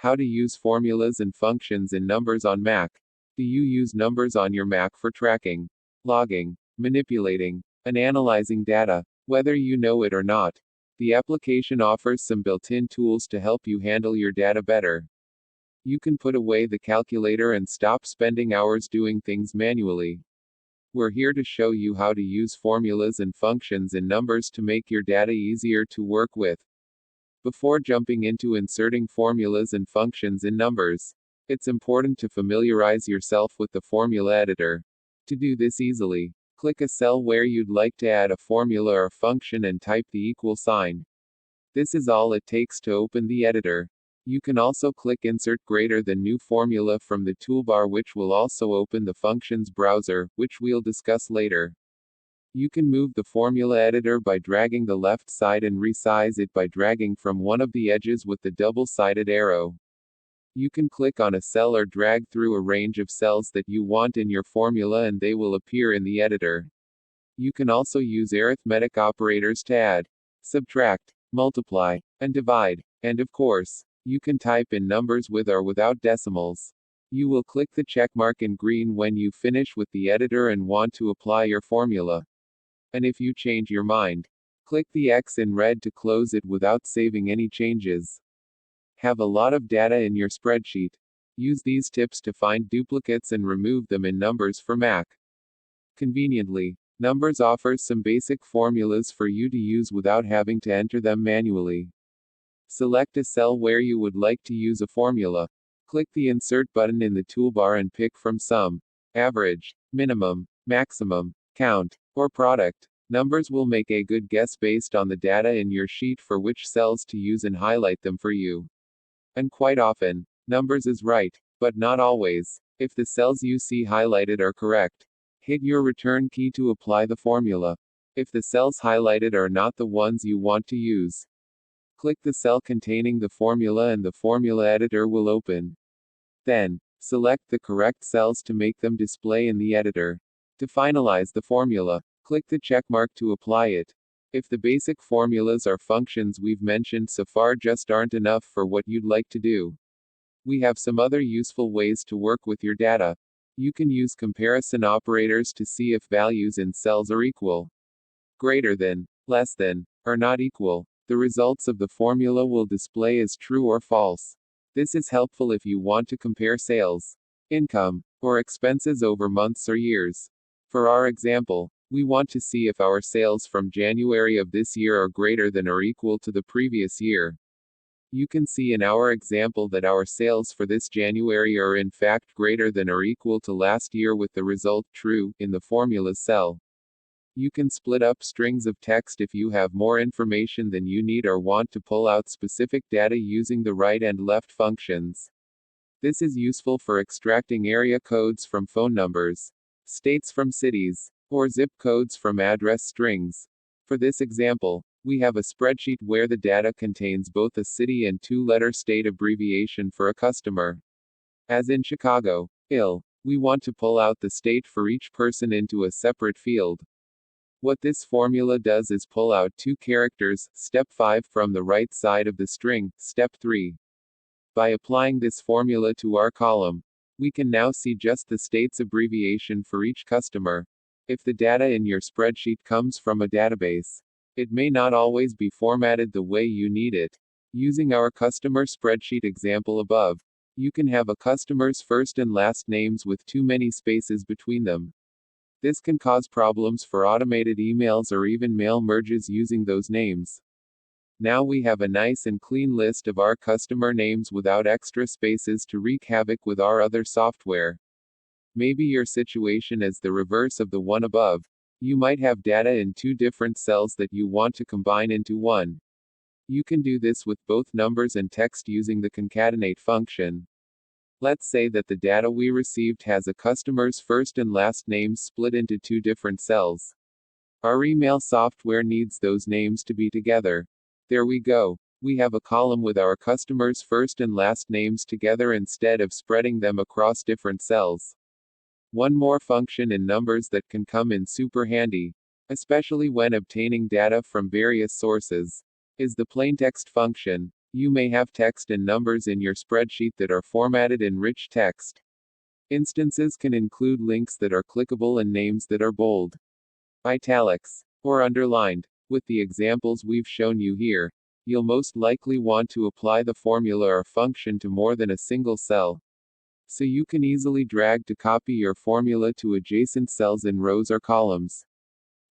How to use formulas and functions in numbers on Mac. Do you use numbers on your Mac for tracking, logging, manipulating, and analyzing data? Whether you know it or not, the application offers some built-in tools to help you handle your data better. You can put away the calculator and stop spending hours doing things manually. We're here to show you how to use formulas and functions in numbers to make your data easier to work with. Before jumping into inserting formulas and functions in numbers, it's important to familiarize yourself with the formula editor. To do this easily, click a cell where you'd like to add a formula or function and type the equal sign. This is all it takes to open the editor. You can also click Insert Greater Than New Formula from the toolbar, which will also open the functions browser, which we'll discuss later. You can move the formula editor by dragging the left side and resize it by dragging from one of the edges with the double-sided arrow. You can click on a cell or drag through a range of cells that you want in your formula and they will appear in the editor. You can also use arithmetic operators to add, subtract, multiply, and divide. And of course, you can type in numbers with or without decimals. You will click the checkmark in green when you finish with the editor and want to apply your formula. And if you change your mind, click the X in red to close it without saving any changes. Have a lot of data in your spreadsheet. Use these tips to find duplicates and remove them in Numbers for Mac. Conveniently, Numbers offers some basic formulas for you to use without having to enter them manually. Select a cell where you would like to use a formula. Click the Insert button in the toolbar and pick from sum, average, minimum, maximum, count, or product. Numbers will make a good guess based on the data in your sheet for which cells to use and highlight them for you. And quite often, Numbers is right, but not always. If the cells you see highlighted are correct, hit your return key to apply the formula. If the cells highlighted are not the ones you want to use, click the cell containing the formula and the formula editor will open. Then, select the correct cells to make them display in the editor. To finalize the formula, click the checkmark to apply it. If the basic formulas or functions we've mentioned so far just aren't enough for what you'd like to do, we have some other useful ways to work with your data. You can use comparison operators to see if values in cells are equal, greater than, less than, or not equal. The results of the formula will display as true or false. This is helpful if you want to compare sales, income, or expenses over months or years. For our example, we want to see if our sales from January of this year are greater than or equal to the previous year. You can see in our example that our sales for this January are in fact greater than or equal to last year with the result true in the formula cell. You can split up strings of text if you have more information than you need or want to pull out specific data using the right and left functions. This is useful for extracting area codes from phone numbers, states from cities, or zip codes from address strings. For this example, we have a spreadsheet where the data contains both a city and two-letter state abbreviation for a customer. As in Chicago, we want to pull out the state for each person into a separate field. What this formula does is pull out two characters, step 5 from the right side of the string, step 3. By applying this formula to our column, we can now see just the state's abbreviation for each customer. If the data in your spreadsheet comes from a database, it may not always be formatted the way you need it. Using our customer spreadsheet example above, you can have a customer's first and last names with too many spaces between them. This can cause problems for automated emails or even mail merges using those names. Now we have a nice and clean list of our customer names without extra spaces to wreak havoc with our other software. Maybe your situation is the reverse of the one above. You might have data in two different cells that you want to combine into one. You can do this with both numbers and text using the concatenate function. Let's say that the data we received has a customer's first and last names split into two different cells. Our email software needs those names to be together. There we go. We have a column with our customer's first and last names together instead of spreading them across different cells. One more function in numbers that can come in super handy, especially when obtaining data from various sources, is the plaintext function. You may have text and numbers in your spreadsheet that are formatted in rich text. Instances can include links that are clickable and names that are bold, italics, or underlined. With the examples we've shown you here, you'll most likely want to apply the formula or function to more than a single cell, so you can easily drag to copy your formula to adjacent cells in rows or columns.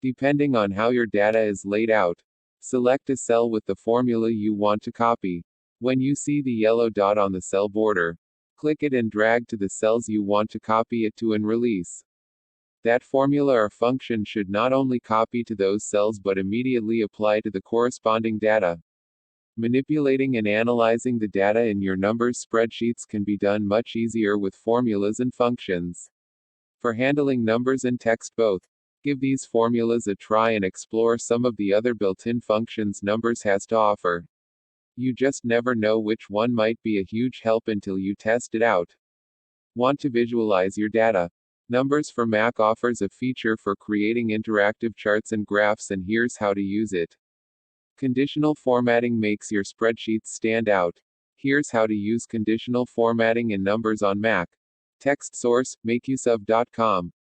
Depending on how your data is laid out, select a cell with the formula you want to copy. When you see the yellow dot on the cell border, click it and drag to the cells you want to copy it to and release. That formula or function should not only copy to those cells but immediately apply to the corresponding data. Manipulating and analyzing the data in your numbers spreadsheets can be done much easier with formulas and functions. For handling numbers and text both, give these formulas a try and explore some of the other built-in functions Numbers has to offer. You just never know which one might be a huge help until you test it out. Want to visualize your data? Numbers for Mac offers a feature for creating interactive charts and graphs, and here's how to use it. Conditional formatting makes your spreadsheets stand out. Here's how to use conditional formatting in Numbers on Mac. Text source, makeuseof.com.